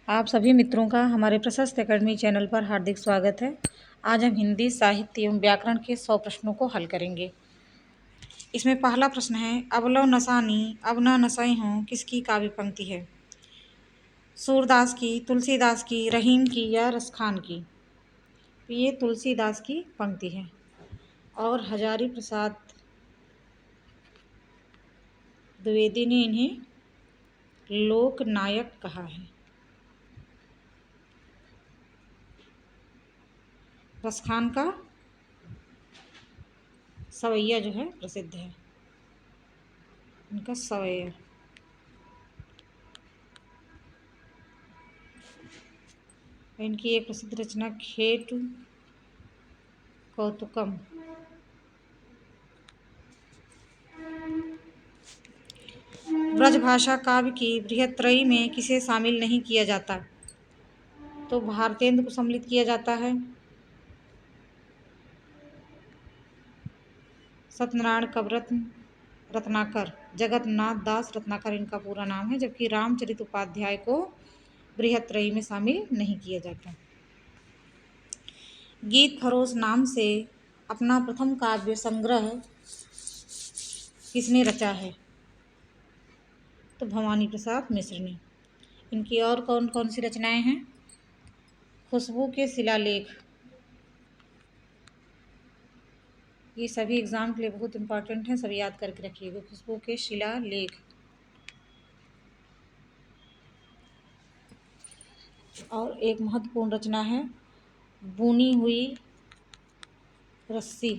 आप सभी मित्रों का हमारे प्रशस्त अकेडमी चैनल पर हार्दिक स्वागत है। आज हम हिंदी साहित्य एवं व्याकरण के 100 प्रश्नों को हल करेंगे। इसमें पहला प्रश्न है, अबलव नसानी अब न नसाई हों किसकी काव्य पंक्ति है? सूरदास की, तुलसीदास की, रहीम की या रसखान की? तो ये तुलसीदास की पंक्ति है। और हजारी प्रसाद द्विवेदी ने इन्हें लोकनायक कहा है। रसखान का सवैया जो है प्रसिद्ध है, इनका सवैया। इनकी एक प्रसिद्ध रचना खेटु कौतुकम। ब्रजभाषा काव्य की बृहत्त्रयी में किसे शामिल नहीं किया जाता? तो भारतेंदु को सम्मिलित किया जाता है। सत्यनारायण कवरत्न रत्नाकर, जगन्नाथ दास रत्नाकर इनका पूरा नाम है, जबकि रामचरित उपाध्याय को बृहत्त्रयी में शामिल नहीं किया जाता। गीत फरोश नाम से अपना प्रथम काव्य संग्रह किसने रचा है? तो भवानी प्रसाद मिश्र ने। इनकी और कौन कौन सी रचनाएं हैं? खुशबू के शिलालेख, ये सभी एग्जाम के लिए बहुत इंपॉर्टेंट हैं, सभी याद करके रखिएगा। खुशबू के शिलालेख। और एक महत्वपूर्ण रचना है बुनी हुई रस्सी।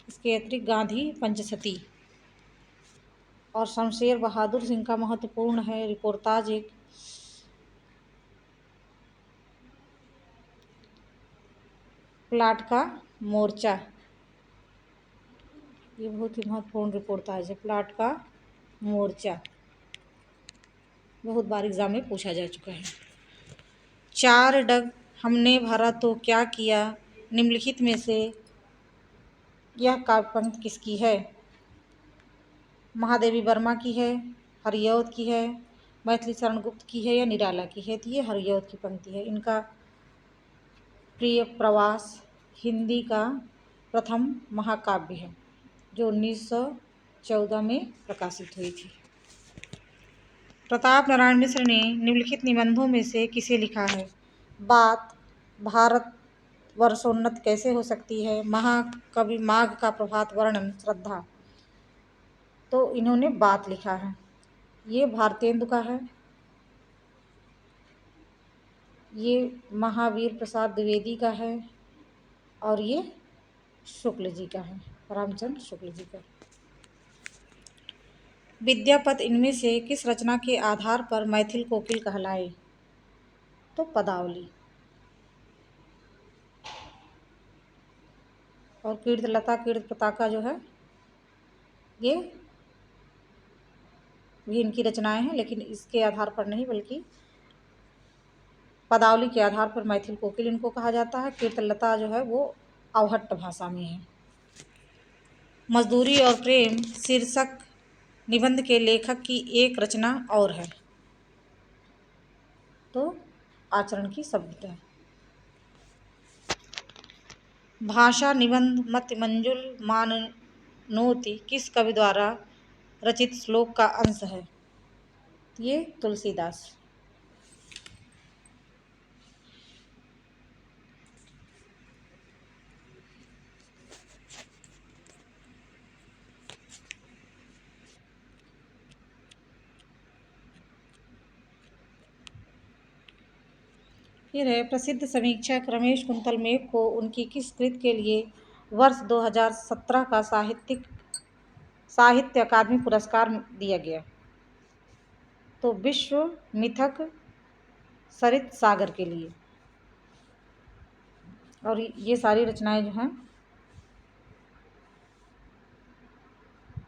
इसके अतिरिक्त गांधी पंचशती। और शमशेर बहादुर सिंह का महत्वपूर्ण है रिपोर्टाज एक, प्लाट का मोर्चा। ये बहुत ही महत्वपूर्ण रिपोर्टाज है, प्लाट का मोर्चा, बहुत बार एग्जाम में पूछा जा चुका है। चार डग हमने भरा तो क्या किया, निम्नलिखित में से यह काव्य पंक्ति किसकी है? महादेवी वर्मा की है, हरिऔध की है, मैथिली शरण गुप्त की है या निराला की है? तो ये हरिऔध की पंक्ति है। इनका प्रिय प्रवास हिंदी का प्रथम महाकाव्य है, जो 1914 में प्रकाशित हुई थी। प्रताप नारायण मिश्र ने निम्नलिखित निबंधों में से किसे लिखा है? बात, भारत वर्षोन्नत कैसे हो सकती है, महाकवि माघ का प्रभात वर्णन, श्रद्धा। तो इन्होंने बात लिखा है। ये भारतेंदु का है, ये महावीर प्रसाद द्विवेदी का है, और ये शुक्ल जी का है, रामचंद्र शुक्ल जी का। विद्यापति इनमें से किस रचना के आधार पर मैथिल कोकिल कहलाए? तो पदावली। और कीर्तलता कीर्त पताका जो है, ये भी इनकी रचनाएं हैं, लेकिन इसके आधार पर नहीं, बल्कि पदावली के आधार पर मैथिल कोकिल इनको कहा जाता है। कीर्तलता जो है वो अवहट्ट भाषा में है। मजदूरी और प्रेम शीर्षक निबंध के लेखक की एक रचना और है। तो आचरण की सभ्यता। भाषा निबंध मत मंजुल माननोति किस कवि द्वारा रचित श्लोक का अंश है? ये तुलसीदास। फिर है, प्रसिद्ध समीक्षक रमेश कुंतल मेघ को उनकी किस कृत के लिए वर्ष 2017 का साहित्य अकादमी पुरस्कार दिया गया? तो विश्व मिथक सरित सागर के लिए। और ये सारी रचनाएं जो हैं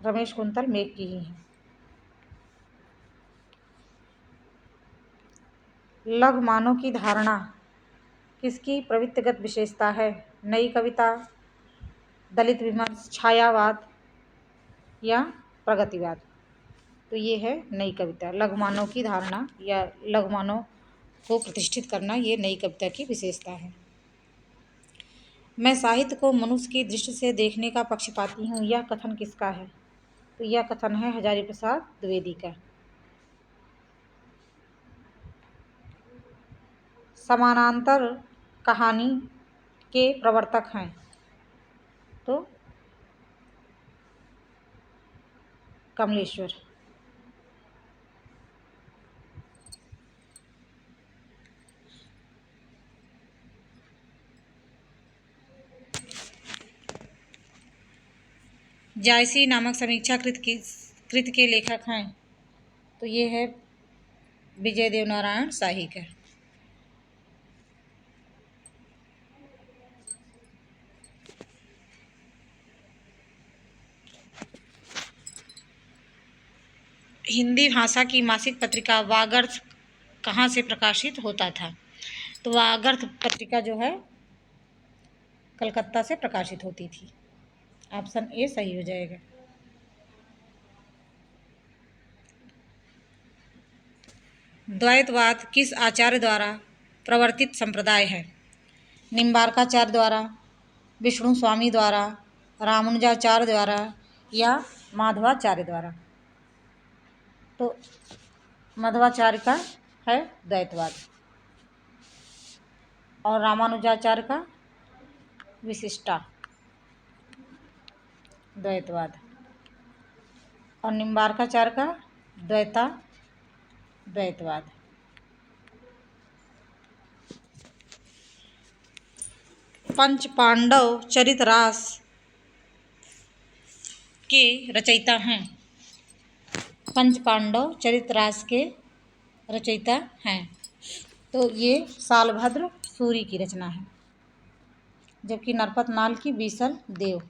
रमेश कुंतल मेघ की ही हैं। लघु मानव की धारणा किसकी प्रवृत्तिगत विशेषता है? नई कविता, दलित विमर्श, छायावाद या प्रगतिवाद? तो ये है नई कविता। लघु मानव की धारणा या लघु मानव को प्रतिष्ठित करना, ये नई कविता की विशेषता है। मैं साहित्य को मनुष्य की दृष्टि से देखने का पक्षपाती हूँ, यह कथन किसका है? तो यह कथन है हजारी प्रसाद द्विवेदी का। समानांतर कहानी के प्रवर्तक हैं तो कमलेश्वर। जायसी नामक समीक्षा कृत के लेखक हैं तो ये है विजय देव नारायण शाही का। हिंदी भाषा की मासिक पत्रिका वागर्थ कहाँ से प्रकाशित होता था? तो वागर्थ पत्रिका जो है कलकत्ता से प्रकाशित होती थी। ऑप्शन ए सही हो जाएगा। द्वैतवाद किस आचार्य द्वारा प्रवर्तित संप्रदाय है? निम्बार्काचार्य द्वारा, विष्णु स्वामी द्वारा, रामानुजाचार्य द्वारा या माधवाचार्य द्वारा? तो माधवाचार्य का है द्वैतवाद और रामानुजाचार्य का विशिष्टा द्वैतवाद और निम्बार्काचार्य का द्वैतवाद। पंच पांडव चरितरास के रचयिता हैं। पंच पांडव चरितरास के रचयिता हैं तो ये सालभद्र सूरी की रचना है, जबकि नरपत नाल की बीसल देव।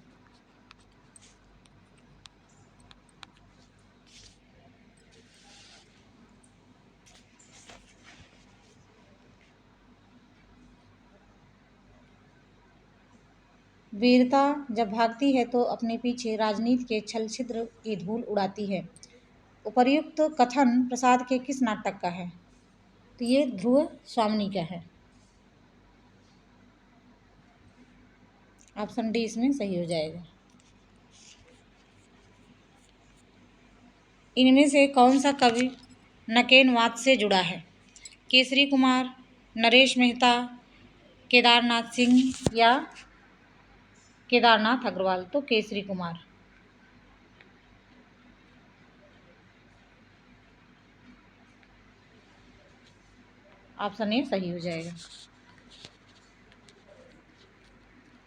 वीरता जब भागती है तो अपने पीछे राजनीति के छल छिद्र की धूल उड़ाती है। उपर्युक्त कथन प्रसाद के किस नाटक का है? तो ये ध्रुव स्वामिनी का है। ऑप्शन डी इसमें सही हो जाएगा। इनमें से कौन सा कवि नकेनवाद से जुड़ा है? केसरी कुमार, नरेश मेहता, केदारनाथ सिंह या केदारनाथ अग्रवाल? तो केसरी कुमार। ऑप्शन ए सही हो जाएगा।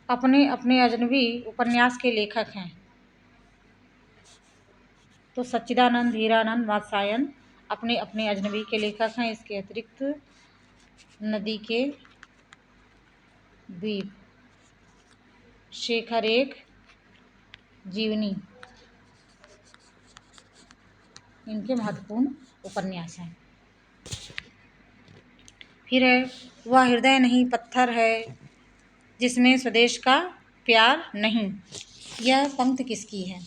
अपने अपने अजनबी उपन्यास के लेखक हैं तो सच्चिदानंद, हीरानंद, वात्स्यायन अपने अपने अजनबी के लेखक हैं। इसके अतिरिक्त नदी के द्वीप, शेखर एक, जीवनी इनके महत्वपूर्ण उपन्यास हैं। फिर है वह हृदय नहीं पत्थर है जिसमें स्वदेश का प्यार नहीं, यह पंक्ति किसकी है?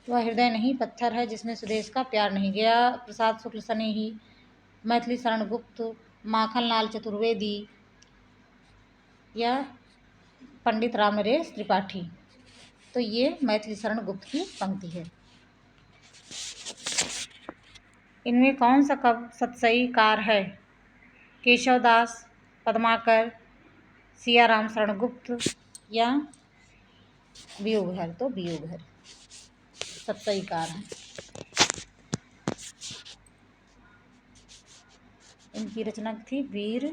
वह हृदय नहीं पत्थर है जिसमें स्वदेश का प्यार नहीं, गया प्रसाद शुक्ल स्नेही, मैथिली शरण गुप्त, माखनलाल चतुर्वेदी या पंडित राम नरेश त्रिपाठी? तो ये मैथिली शरण गुप्त की पंक्ति है। इनमें कौन सा कवि सतसई कार है? केशवदास, पद्माकर, सियाराम शरण गुप्त या वियोगहर? तो वियोगहर सतसई कार है। इनकी रचना थी वीर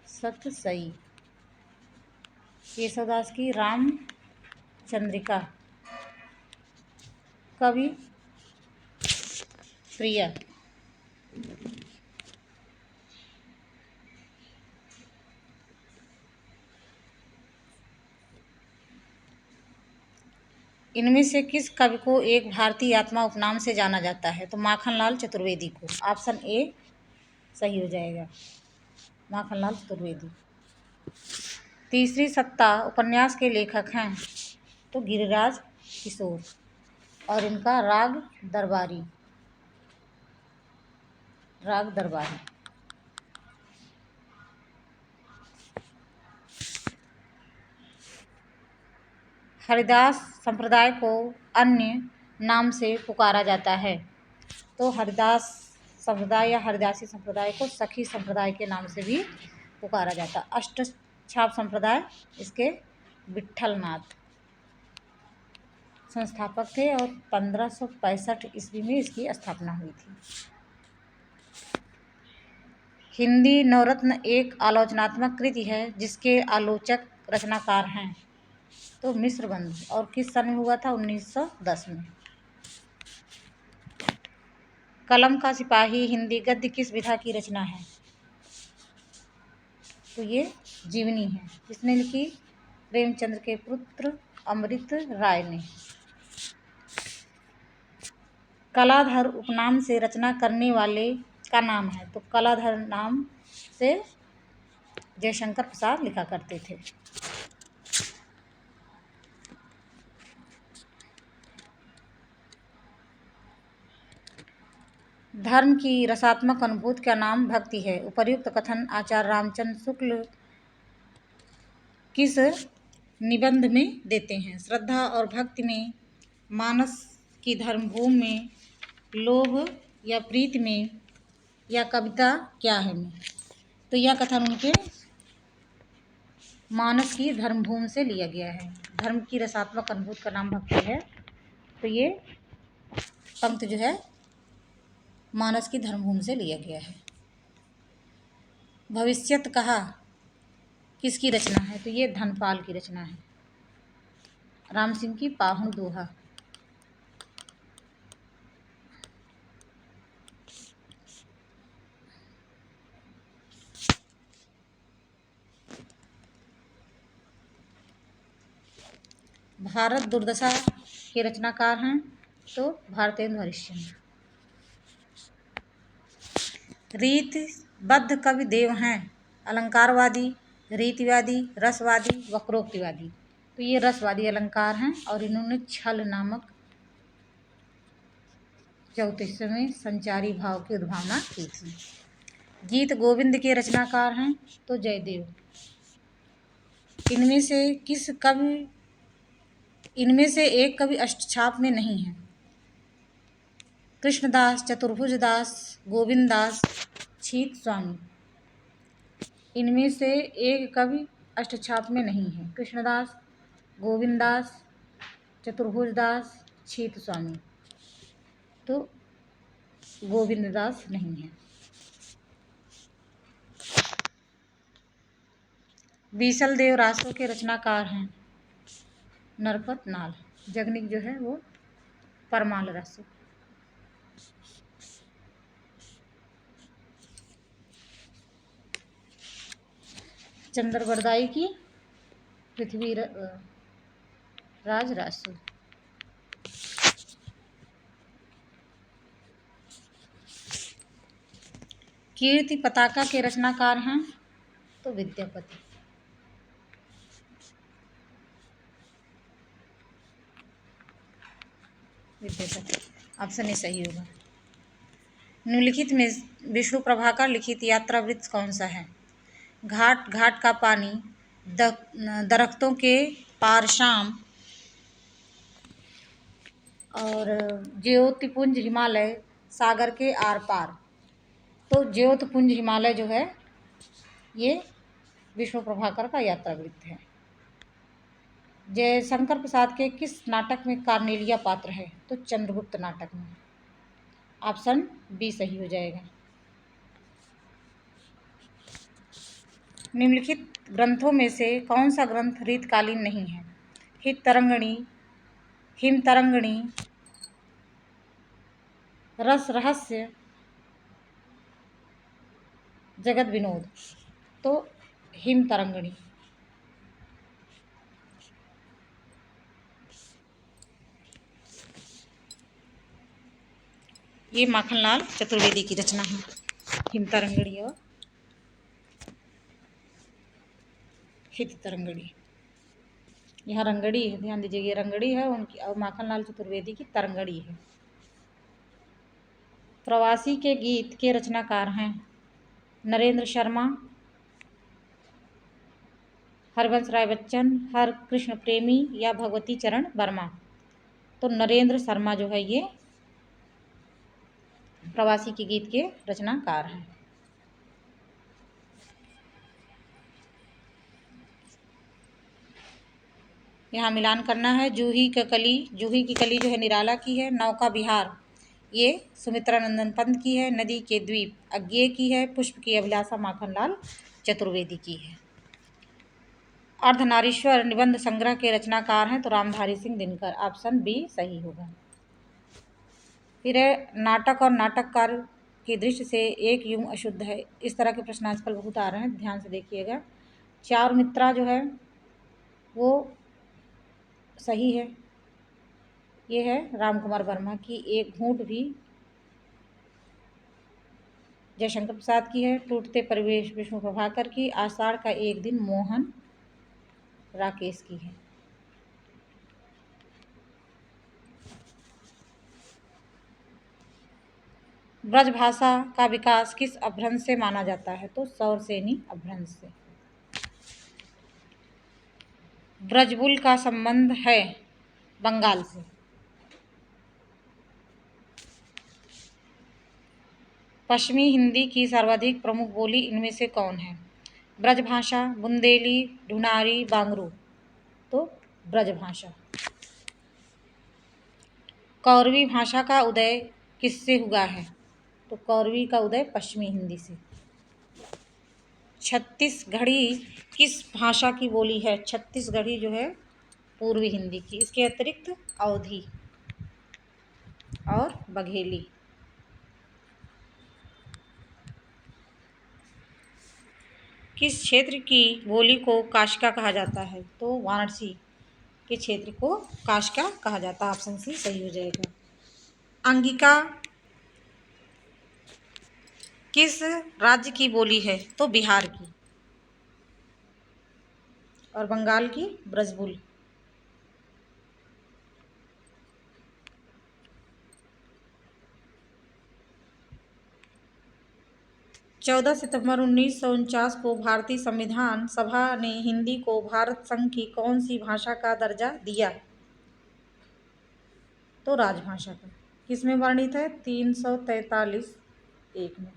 सतसई। केशवदास की राम चंद्रिका, कवि प्रिया। इनमें से किस कवि को एक भारतीय आत्मा उपनाम से जाना जाता है? तो माखनलाल चतुर्वेदी को। ऑप्शन ए सही हो जाएगा, माखनलाल चतुर्वेदी। तीसरी सत्ता उपन्यास के लेखक हैं तो गिरिराज किशोर। और इनका राग दरबारी। राग दरबारी। हरिदास संप्रदाय को अन्य नाम से पुकारा जाता है। तो हरिदास संप्रदाय या हरिदासी संप्रदाय को सखी संप्रदाय के नाम से भी पुकारा जाता। अष्टछाप संप्रदाय इसके विट्ठलनाथ संस्थापक थे और 1565 ईस्वी में इसकी स्थापना हुई थी। हिंदी नवरत्न एक आलोचनात्मक कृति है जिसके आलोचक रचनाकार हैं। तो मिश्रबंध। और किस सन में हुआ था? 1910 में। कलम का सिपाही हिंदी गद्य किस विधा की रचना है? तो ये जीवनी है। किसने लिखी? प्रेमचंद्र के पुत्र अमृत राय ने। कलाधर उपनाम से रचना करने वाले का नाम है। तो कलाधर नाम से जयशंकर प्रसाद लिखा करते थे। धर्म की रसात्मक अनुभूति का नाम भक्ति है। उपर्युक्त कथन आचार्य रामचंद्र शुक्ल किस निबंध में देते हैं? श्रद्धा और भक्ति में, मानस की धर्मभूमि में, लोभ या प्रीति में, या कविता क्या है में। तो यह कथन उनके मानस की धर्मभूमि से लिया गया है। धर्म की रसात्मक अनुभूति का नाम भक्ति है। तो ये पंक्ति जो है मानस की धर्मभूमि से लिया गया है। भविष्यत कहा किसकी रचना है? तो ये धनपाल की रचना है। राम सिंह की पाहुन दोहा। भारत दुर्दशा के रचनाकार हैं। तो भारतेंदु हरिश्चंद्र। रीतिबद्ध कवि देव हैं। अलंकारवादी, रीतिवादी, रसवादी, वक्रोक्तिवादी। तो ये रसवादी अलंकार हैं और इन्होंने छल नामक 34वें संचारी भाव की उद्भावना की थी। गीत गोविंद के रचनाकार हैं। तो जयदेव। इनमें से एक कवि अष्टछाप में नहीं है। कृष्णदास, चतुर्भुज दास, गोविंद दास, छीत स्वामी। इनमें से एक कवि अष्टछाप में नहीं है। कृष्णदास, गोविंद दास, चतुर्भुज दास, छीत स्वामी। तो गोविंद दास नहीं है। बीसल देव रासों के रचनाकार हैं। नरपत नाल। जगनिक जो है वो परमाल रासो। चंद्रबरदाई की पृथ्वी राज रासो। कीर्ति पताका के रचनाकार हैं। तो विद्यापति। ऑप्शन ए सही होगा। निम्नलिखित में विष्णु प्रभाकर लिखित यात्रा वृत्त कौन सा है? घाट घाट का पानी, दरख्तों के पार शाम, और ज्योतिपुंज हिमालय, सागर के आर पार। तो ज्योतिपुंज हिमालय जो है ये विष्णु प्रभाकर का यात्रा वृत्त है। जयशंकर प्रसाद के किस नाटक में कार्नेलिया पात्र है? तो चंद्रगुप्त नाटक में। ऑप्शन बी सही हो जाएगा। निम्नलिखित ग्रंथों में से कौन सा ग्रंथ रीतकालीन नहीं है? हित तरंगिणी, हिम तरंगिणी, रस रहस्य, जगत विनोद। तो हिम तरंगिणी। ये माखनलाल चतुर्वेदी की रचना है, हिम तरंगिणी और हित तरंगिणी। यहाँ रंगड़ी है, ध्यान दीजिए, ये रंगड़ी है उनकी, और माखनलाल चतुर्वेदी की तरंगड़ी है। प्रवासी के गीत के रचनाकार हैं नरेंद्र शर्मा, हरबंस राय बच्चन, हर कृष्ण प्रेमी या भगवती चरण वर्मा। तो नरेंद्र शर्मा जो है ये प्रवासी के गीत के रचनाकार हैं। यहाँ मिलान करना है। जूही की कली जो है निराला की है। नौका विहार ये सुमित्रा नंदन पंत की है। नदी के द्वीप अज्ञेय की है। पुष्प की अभिलाषा माखनलाल चतुर्वेदी की है। अर्धनारीश्वर निबंध संग्रह के रचनाकार हैं तो रामधारी सिंह दिनकर, ऑप्शन बी सही होगा। फिर है नाटक और नाटककार की दृष्टि से एक युग अशुद्ध है। इस तरह के प्रश्न आजकल बहुत आ रहे हैं, ध्यान से देखिएगा। चारुमित्रा जो है वो सही है। ये है राम कुमार वर्मा की। एक घूंट भी जयशंकर प्रसाद की है। टूटते परिवेश विष्णु प्रभाकर की। आषाढ़ का एक दिन मोहन राकेश की है। ब्रजभाषा का विकास किस अपभ्रंश से माना जाता है? तो सौरसेनी अपभ्रंश से। ब्रजबुल का संबंध है बंगाल से। पश्चिमी हिंदी की सर्वाधिक प्रमुख बोली इनमें से कौन है? ब्रजभाषा, बुंदेली, ढूंढारी, बांगरू। तो ब्रजभाषा। कौरवी भाषा का उदय किससे हुआ है? तो कौरवी का उदय पश्चिमी हिंदी से। छत्तीसगढ़ी किस भाषा की बोली है? छत्तीसगढ़ी जो है पूर्वी हिंदी की। इसके अतिरिक्त अवधी और बघेली। किस क्षेत्र की बोली को काशिका कहा जाता है? तो वाराणसी के क्षेत्र को काशिका कहा जाता है। ऑप्शन सी सही हो जाएगा। अंगिका किस राज्य की बोली है? तो बिहार की। और बंगाल की ब्रजबुल। 14 सितंबर 1949 को भारतीय संविधान सभा ने हिंदी को भारत संघ की कौन सी भाषा का दर्जा दिया? तो राजभाषा का। किसमें वर्णित है? 343(1) में।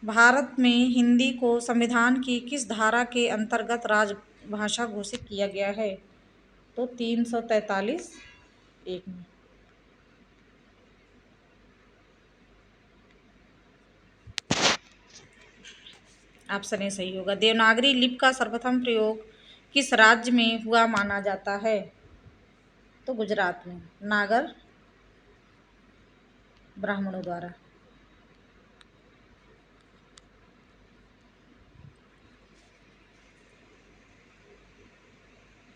भारत में हिंदी को संविधान की किस धारा के अंतर्गत राजभाषा घोषित किया गया है? तो 343(1) में। ऑप्शन ए सही होगा। देवनागरी लिपि का सर्वप्रथम प्रयोग किस राज्य में हुआ माना जाता है? तो गुजरात में, नागर ब्राह्मणों द्वारा।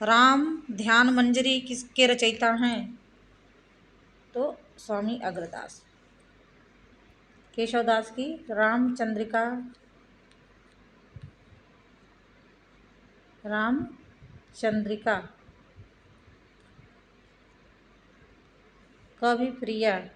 राम ध्यान मंजरी किसके रचयिता हैं? तो स्वामी अग्रदास। केशवदास की रामचंद्रिका कवि प्रिया।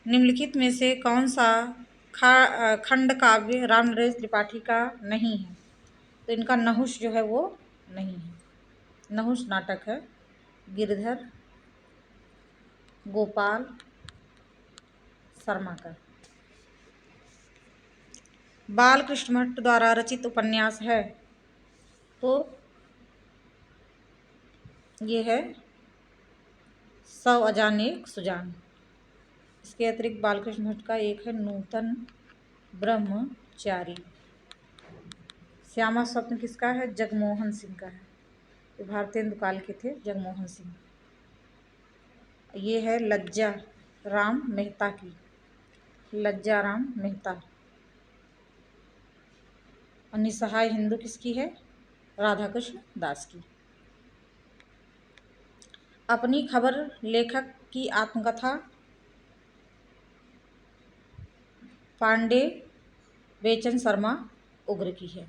निम्नलिखित में से कौन सा खंड काव्य रामनरेश त्रिपाठी का नहीं है? तो इनका नहुष जो है वो नहीं है। नहुष नाटक है। गिरधर गोपाल शर्मा का। बालकृष्ण भट्ट द्वारा रचित उपन्यास है? तो ये है 100 अजानेक सुजान। इसके अतिरिक्त बालकृष्ण भट्ट का एक है नूतन ब्रह्मचारी। श्यामा स्वप्न किसका है? जगमोहन सिंह का है। ये भारतेंदु काल के थे जगमोहन सिंह। ये है लज्जा राम मेहता की। लज्जा राम मेहता। और निसहाय हिंदू किसकी है? राधाकृष्ण दास की। अपनी खबर लेखक की आत्मकथा पांडे बेचन शर्मा उग्र की है।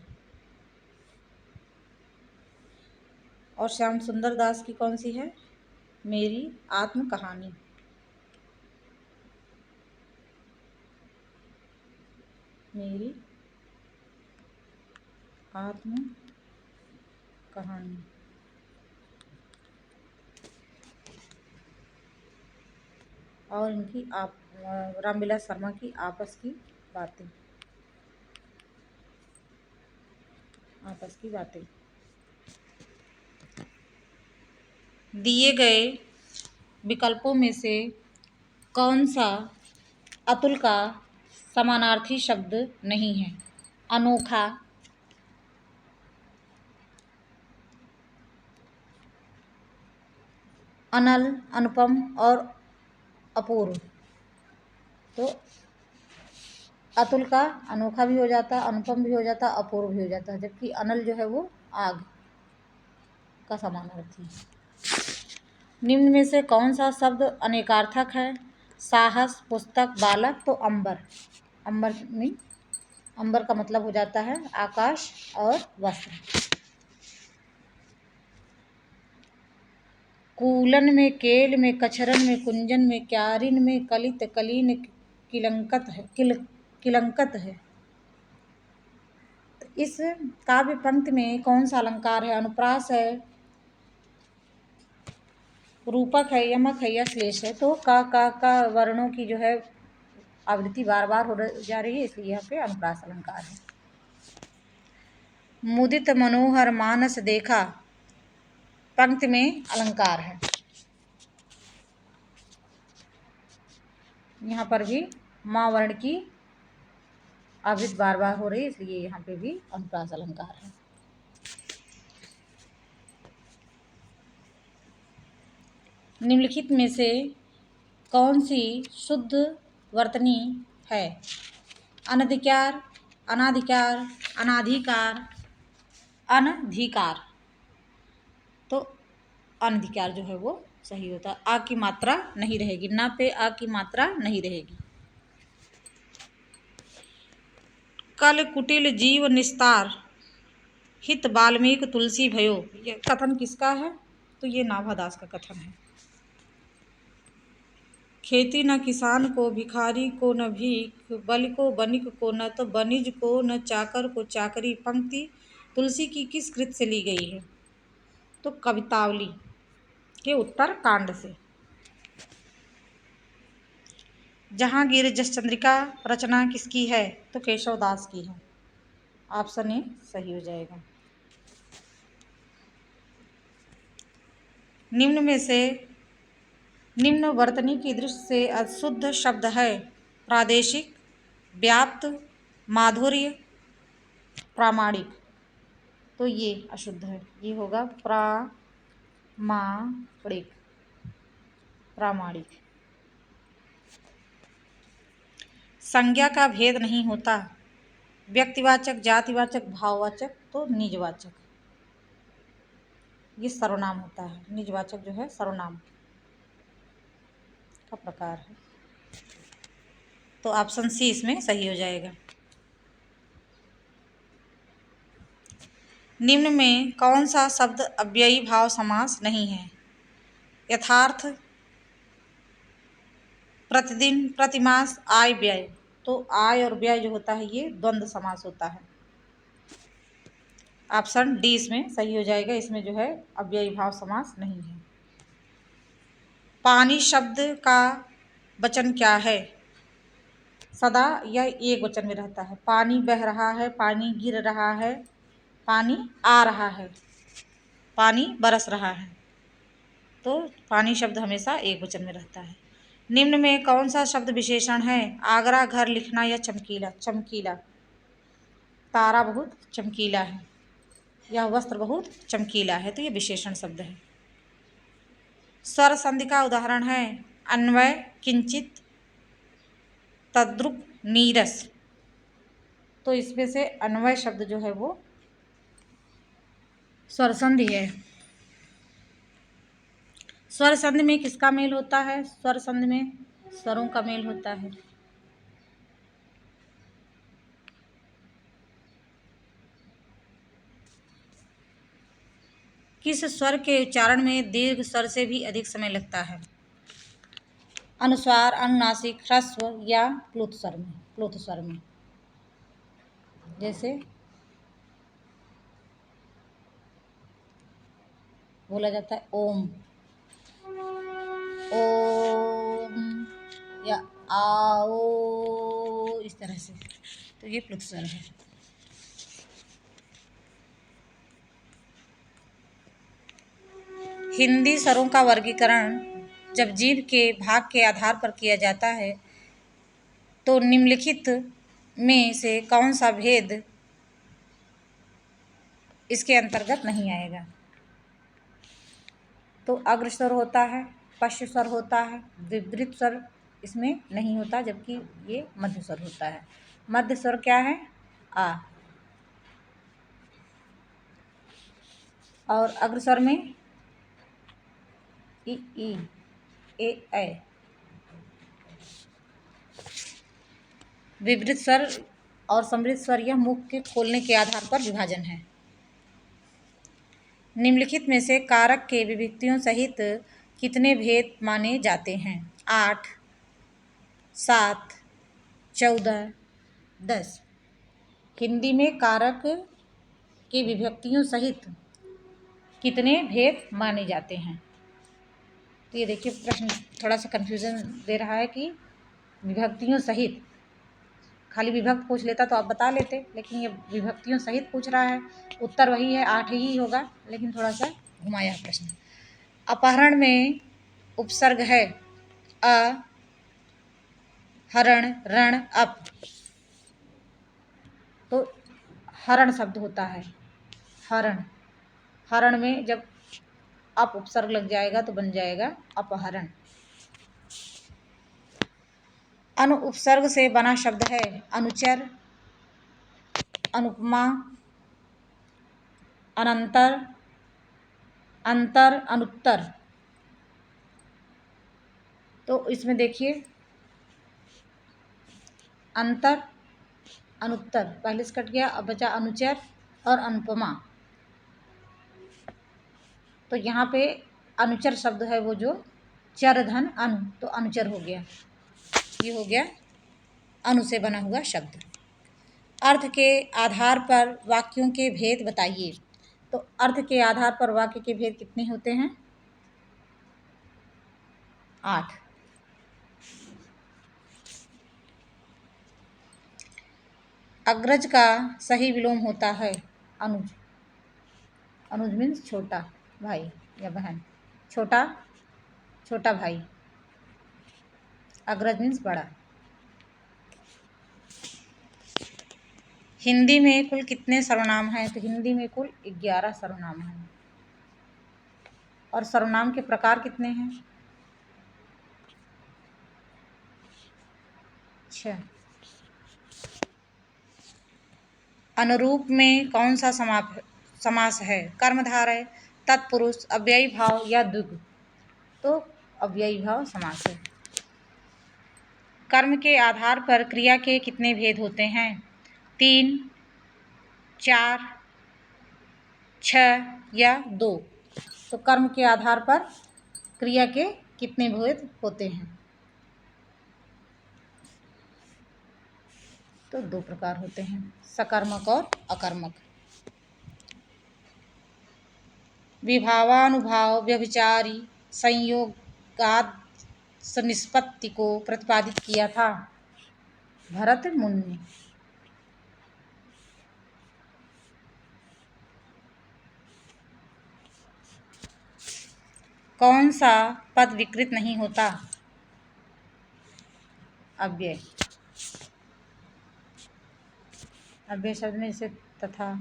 और श्याम सुंदर दास की कौन सी है? मेरी आत्म कहानी। मेरी आत्म कहानी। और इनकी आप रामविलास शर्मा की आपस की बातें। आपस की बातें। दिए गए विकल्पों में से कौन सा अतुल का समानार्थी शब्द नहीं है? अनोखा, अनल, अनुपम और अपूर्व। तो अतुल का अनोखा भी हो जाता, अनुपम भी हो जाता, अपूर्व भी हो जाता, जबकि अनल जो है वो आग का समानार्थी है। निम्न में से कौन सा शब्द अनेकार्थक है? साहस, पुस्तक, बालक। तो अंबर। अंबर मीन अंबर का मतलब हो जाता है आकाश और वस्त्र। कूलन में, केल में, कछरन में, कुंजन में, क्यारिन में, कलित, कलीन, किलंकत है, किलंकत है। इस काव्य पंक्ति में कौन सा अलंकार है? अनुप्रास है, रूपक है, यमक है या श्लेष है? तो का वर्णों की जो है आवृत्ति बार बार हो जा रही है, इसलिए यहाँ पे अनुप्रास अलंकार है। मुदित मनोहर मानस देखा पंक्ति में अलंकार है। यहाँ पर भी माँ वर्ण की आवृत्ति बार बार हो रही है, इसलिए यहाँ पे भी अनुप्रास अलंकार है। निम्नलिखित में से कौन सी शुद्ध वर्तनी है? अनधिकार, अनाधिकार, अनाधिकार, अनधिकार। तो अनधिकार जो है वो सही होता है। आ की मात्रा नहीं रहेगी, ना पे आ की मात्रा नहीं रहेगी। कल कुटिल जीव निस्तार, हित वाल्मीकि तुलसी भयो। ये कथन किसका है? तो ये नाभादास का कथन है। खेती न किसान को, भिखारी को न भीख, बलि को बनिक को न, तो बनिज को न चाकर को चाकरी। पंक्ति तुलसी की किस कृत से ली गई है? तो कवितावली के उत्तर कांड से। जहांगीर जस चंद्रिका रचना किसकी है? तो केशव दास की है। ऑप्शन ए सही हो जाएगा। निम्न में से निम्न वर्तनी की दृष्टि से अशुद्ध शब्द है? प्रादेशिक, व्याप्त, माधुर्य, प्रामाणिक। तो ये अशुद्ध है, ये होगा प्रामाणिक। प्रामाणिक। संज्ञा का भेद नहीं होता? व्यक्तिवाचक, जातिवाचक, भाववाचक। तो निजवाचक। ये सर्वनाम होता है। निजवाचक जो है सर्वनाम का प्रकार है। तो ऑप्शन सी इसमें सही हो जाएगा। निम्न में कौन सा शब्द अव्ययी भाव समास नहीं है? यथार्थ, प्रतिदिन, प्रतिमास, आय, व्यय। तो आय और व्यय जो होता है ये द्वंद्व समास होता है। ऑप्शन डी इसमें सही हो जाएगा। इसमें जो है अव्ययी भाव समास नहीं है। पानी शब्द का वचन क्या है? सदा यह एक वचन में रहता है। पानी बह रहा है, पानी गिर रहा है, पानी आ रहा है, पानी बरस रहा है। तो पानी शब्द हमेशा एक वचन में रहता है। निम्न में कौन सा शब्द विशेषण है? आगरा, घर, लिखना या चमकीला। चमकीला। तारा बहुत चमकीला है, यह वस्त्र बहुत चमकीला है। तो ये विशेषण शब्द है। स्वर संधि का उदाहरण है? अन्वय, किंचित, तद्रुप, नीरस। तो इसमें से अन्वय शब्द जो है वो स्वर संधि है। स्वर संधि में किसका मेल होता है? स्वर संधि में स्वरों का मेल होता है। किस स्वर के उच्चारण में दीर्घ स्वर से भी अधिक समय लगता है? अनुस्वार, अनुनासिक, ह्रस्व या प्लुत स्वर में? प्लुत स्वर में जैसे बोला जाता है ओम, ओम या आओ, इस तरह से, तो ये प्लुत स्वर है। हिंदी स्वरों का वर्गीकरण जब जीभ के भाग के आधार पर किया जाता है तो निम्नलिखित में से कौन सा भेद इसके अंतर्गत नहीं आएगा? तो अग्र स्वर होता है, पश्च स्वर होता है, विवृत स्वर इसमें नहीं होता, जबकि ये मध्य स्वर होता है। मध्य स्वर क्या है? आ। और अग्र स्वर में ई, ए। विवृत स्वर और समृद्ध स्वर यह मुख के खोलने के आधार पर विभाजन है। निम्नलिखित में से कारक के विभक्तियों सहित कितने भेद माने जाते हैं? 8, 7, 14, 10। हिंदी में कारक के विभक्तियों सहित कितने भेद माने जाते हैं? तो ये देखिए प्रश्न थोड़ा सा कंफ्यूजन दे रहा है कि विभक्तियों सहित, खाली विभक्त पूछ लेता तो आप बता लेते, लेकिन ये विभक्तियों सहित पूछ रहा है। उत्तर वही है, 8 ही होगा, लेकिन थोड़ा सा घुमाया है प्रश्न। अपहरण में उपसर्ग है अ, हरण, रण, अप। तो हरण शब्द होता है, हरण। हरण में जब अप उपसर्ग लग जाएगा तो बन जाएगा अपहरण। अनु उपसर्ग से बना शब्द है अनुचर, अनुपमा, अनंतर, अंतर, अनुत्तर। तो इसमें देखिए अंतर, अनुत्तर पहले से कट गया, अब बचा अनुचर और अनुपमा। तो यहाँ पे अनुचर शब्द है वो जो चर धन अनु, तो अनुचर हो गया। ये हो गया अनु से बना हुआ शब्द। अर्थ के आधार पर वाक्यों के भेद बताइए। तो अर्थ के आधार पर वाक्य के भेद कितने होते हैं? 8। अग्रज का सही विलोम होता है अनुज। अनुज मीन्स छोटा भाई या बहन, छोटा, छोटा भाई। अग्रज मीन्स बड़ा। हिंदी में कुल कितने सर्वनाम हैं? तो हिंदी में कुल 11 सर्वनाम हैं। और सर्वनाम के प्रकार कितने हैं? 6। अनुरूप में कौन सा समास है? कर्मधारय, तत्पुरुष, अव्ययी भाव या द्विगु? तो अव्ययी भाव समास है। कर्म के आधार पर क्रिया के कितने भेद होते हैं? 3, 4, 6 या 2? तो कर्म के आधार पर क्रिया के कितने भेद होते हैं? तो 2 प्रकार होते हैं, सकर्मक और अकर्मक। विभावानुभाव व्यभिचारी संयोगाद निष्पत्ति को प्रतिपादित किया था भरत मुनि ने। कौन सा पद विकृत नहीं होता? अव्यय। अव्यय शब्द में जैसे तथा,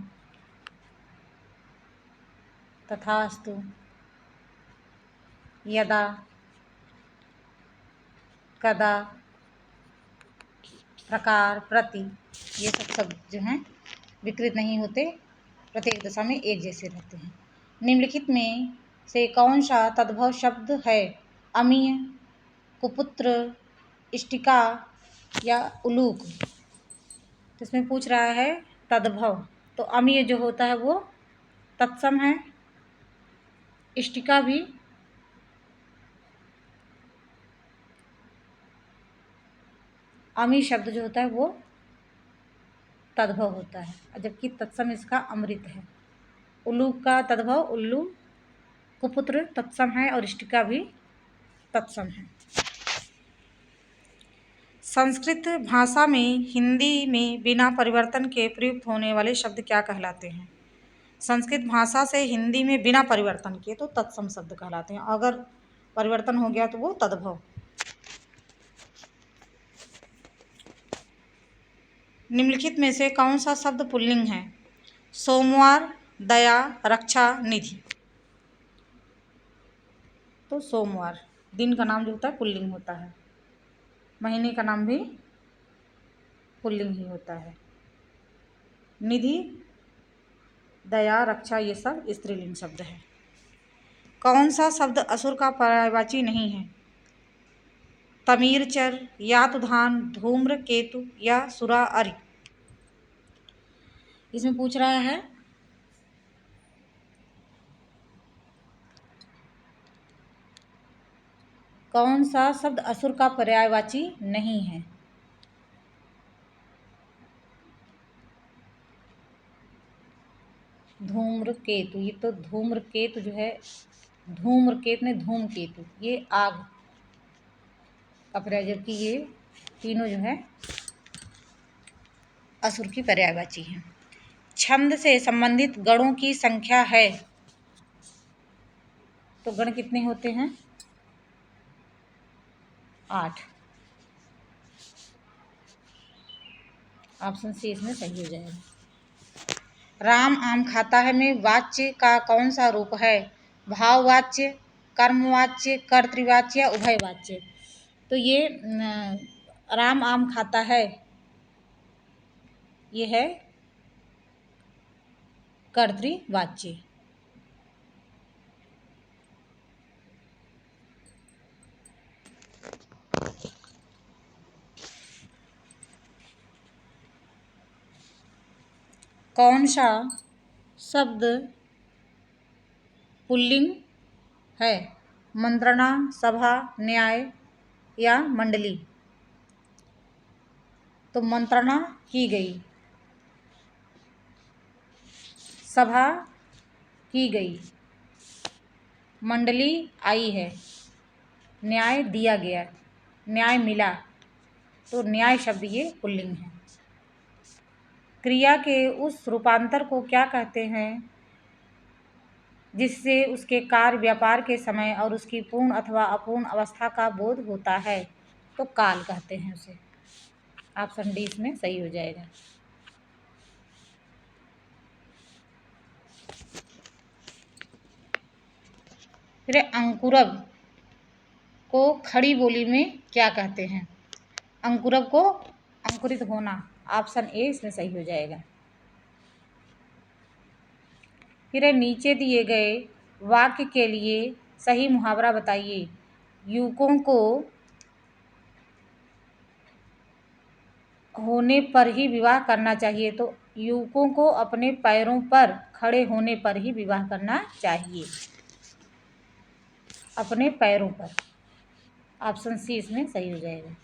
तथास्तु, यदा, कदा, प्रकार, प्रति, ये सब शब्द जो हैं विकृत नहीं होते, प्रत्येक दशा में एक जैसे रहते हैं। निम्नलिखित में से कौन सा तद्भव शब्द है? अमीय, कुपुत्र, इष्टिका या उलूक? तो इसमें पूछ रहा है तद्भव। तो अमीय जो होता है वो तत्सम है, इष्टिका भी अमी शब्द जो होता है वो तद्भव होता है, जबकि तत्सम इसका अमृत है। उल्लू का तद्भव उल्लू, कुपुत्र तत्सम है और इष्टिका भी तत्सम है। संस्कृत भाषा में हिंदी में बिना परिवर्तन के प्रयुक्त होने वाले शब्द क्या कहलाते हैं? संस्कृत भाषा से हिंदी में बिना परिवर्तन के तो तत्सम शब्द कहलाते हैं, अगर परिवर्तन हो गया तो वो तद्भव। निम्नलिखित में से कौन सा शब्द पुल्लिंग है? सोमवार, दया, रक्षा, निधि। तो सोमवार दिन का नाम जो होता है पुल्लिंग होता है, महीने का नाम भी पुल्लिंग ही होता है। निधि, दया, रक्षा ये सब स्त्रीलिंग शब्द है। कौन सा शब्द असुर का पर्यायवाची नहीं है? तमीरचर, यातुधान, धूम्र केतु या सुरा अरि। इसमें पूछ रहा है कौन सा शब्द असुर का पर्यायवाची नहीं है? धूम्रकेतु। ये तो धूम्रकेतु जो है, धूम्रकेतु ने धूमकेतु, ये आग का पर्याय, जबकि ये तीनों जो है असुर की पर्यायवाची हैं। छंद से संबंधित गणों की संख्या है, तो गण कितने होते हैं? 8। ऑप्शन सी इसमें सही हो जाएगा। राम आम खाता है में वाच्य का कौन सा रूप है? भाववाच्य, कर्मवाच्य, कर्तृवाच्य या उभयवाच्य। तो ये राम आम खाता है, ये है कर्तृवाच्य। कौन सा शब्द पुल्लिंग है? मंत्रणा, सभा, न्याय या मंडली। तो मंत्रणा की गई, सभा की गई, मंडली आई है, न्याय दिया गया, न्याय मिला, तो न्याय शब्द ये पुल्लिंग है। क्रिया के उस रूपांतर को क्या कहते हैं जिससे उसके कार्य व्यापार के समय और उसकी पूर्ण अथवा अपूर्ण अवस्था का बोध होता है? तो काल कहते हैं उसे। ऑप्शन डी इसमें सही हो जाएगा। फिर अंकुरब को खड़ी बोली में क्या कहते हैं? अंकुरब को अंकुरित होना, ऑप्शन ए इसमें सही हो जाएगा। फिर नीचे दिए गए वाक्य के लिए सही मुहावरा बताइए। युवकों को होने पर ही विवाह करना चाहिए, तो युवकों को अपने पैरों पर खड़े होने पर ही विवाह करना चाहिए, अपने पैरों पर। ऑप्शन सी इसमें सही हो जाएगा।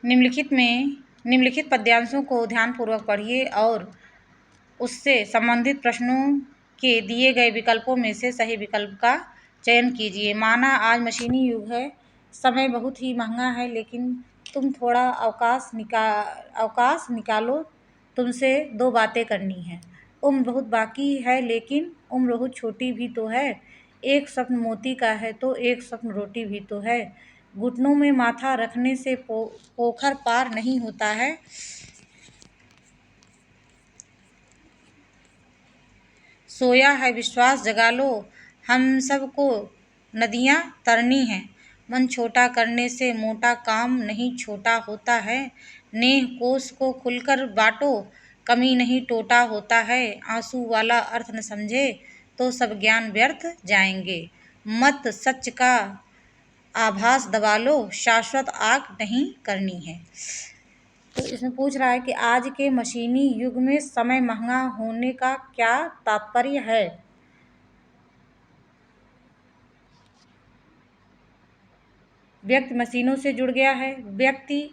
निम्नलिखित पद्यांशों को ध्यानपूर्वक पढ़िए और उससे संबंधित प्रश्नों के दिए गए विकल्पों में से सही विकल्प का चयन कीजिए। माना आज मशीनी युग है, समय बहुत ही महंगा है, लेकिन तुम थोड़ा अवकाश निकालो, तुमसे 2 बातें करनी है। उम्र बहुत बाकी है, लेकिन उम्र बहुत छोटी भी तो है। एक स्वप्न मोती का है तो एक स्वप्न रोटी भी तो है। घुटनों में माथा रखने से पोखर पार नहीं होता है। सोया है विश्वास जगा लो, हम सबको नदियाँ तरनी हैं। मन छोटा करने से मोटा काम नहीं छोटा होता है। नेह कोष को खुलकर बाँटो, कमी नहीं टोटा होता है। आंसू वाला अर्थ न समझे तो सब ज्ञान व्यर्थ जाएंगे। मत सच का आभास दबा लो, शाश्वत आग नहीं करनी है। तो इसमें पूछ रहा है कि आज के मशीनी युग में समय महंगा होने का क्या तात्पर्य है। व्यक्ति मशीनों से जुड़ गया है, व्यक्ति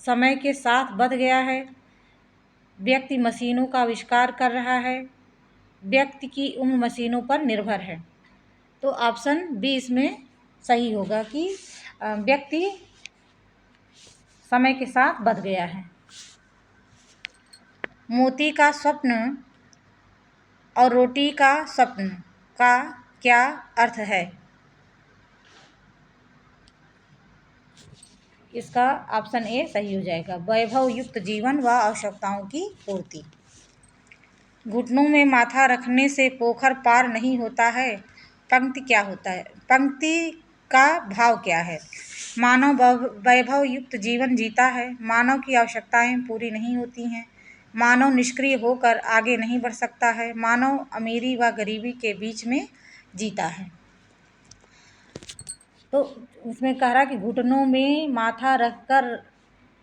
समय के साथ बदल गया है, व्यक्ति मशीनों का आविष्कार कर रहा है, व्यक्ति की उम्र मशीनों पर निर्भर है। तो ऑप्शन बी इसमें सही होगा कि व्यक्ति समय के साथ बदल गया है। मोती का स्वप्न और रोटी का स्वप्न का क्या अर्थ है। इसका ऑप्शन ए सही हो जाएगा, वैभव युक्त जीवन व आवश्यकताओं की पूर्ति। घुटनों में माथा रखने से पोखर पार नहीं होता है। पंक्ति क्या होता है, पंक्ति का भाव क्या है। मानव वैभव युक्त जीवन जीता है, मानव की आवश्यकताएं पूरी नहीं होती हैं, मानव निष्क्रिय होकर आगे नहीं बढ़ सकता है, मानव अमीरी व गरीबी के बीच में जीता है। तो उसमें कह रहा कि घुटनों में माथा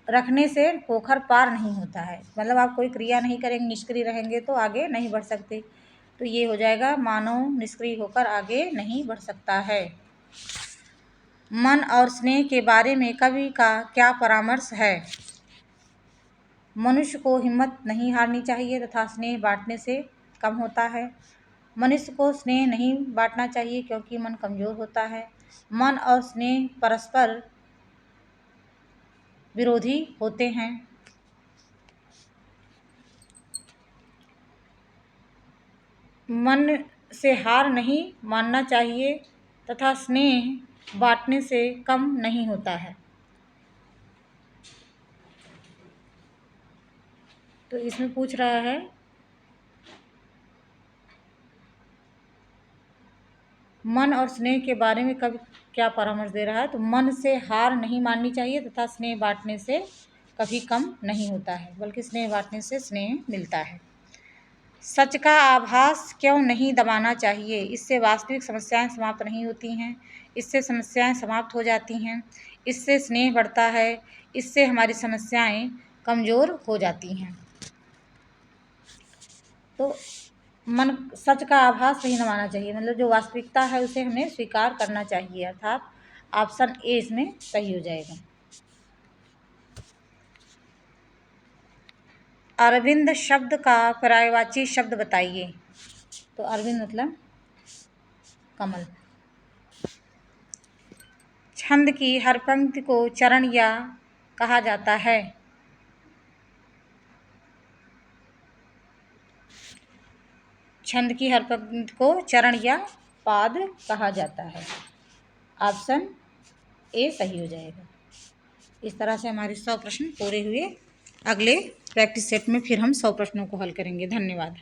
रखने से पोखर पार नहीं होता है, मतलब आप कोई क्रिया नहीं करेंगे, निष्क्रिय रहेंगे तो आगे नहीं बढ़ सकते। तो ये हो जाएगा, मानव निष्क्रिय होकर आगे नहीं बढ़ सकता है। मन और स्नेह के बारे में कवि का क्या परामर्श है। मनुष्य को हिम्मत नहीं हारनी चाहिए तथा स्नेह बांटने से कम होता है। मनुष्य को स्नेह नहीं बांटना चाहिए क्योंकि मन कमजोर होता है। मन और स्नेह परस्पर विरोधी होते हैं। मन से हार नहीं मानना चाहिए तथा स्नेह बांटने से कम नहीं होता है। तो इसमें पूछ रहा है मन और स्नेह के बारे में कभी क्या परामर्श दे रहा है। तो मन से हार नहीं माननी चाहिए तथा स्नेह बांटने से कभी कम नहीं होता है, बल्कि स्नेह बांटने से स्नेह मिलता है। सच का आभास क्यों नहीं दबाना चाहिए। इससे वास्तविक समस्याएं समाप्त नहीं होती हैं, इससे समस्याएं समाप्त हो जाती हैं, इससे स्नेह बढ़ता है, इससे हमारी समस्याएं कमज़ोर हो जाती हैं। तो मन सच का आभास नहीं दबाना चाहिए, मतलब जो वास्तविकता है उसे हमें स्वीकार करना चाहिए, अर्थात ऑप्शन ए इसमें सही हो जाएगा। अरविंद शब्द का पर्यायवाची शब्द बताइए। तो अरविंद मतलब कमल। छंद की हर पंक्ति को चरण या कहा जाता है। छंद की हर पंक्ति को चरण या पाद कहा जाता है। ऑप्शन ए सही हो जाएगा। इस तरह से हमारे 100 प्रश्न पूरे हुए। अगले प्रैक्टिस सेट में फिर हम 100 प्रश्नों को हल करेंगे। धन्यवाद।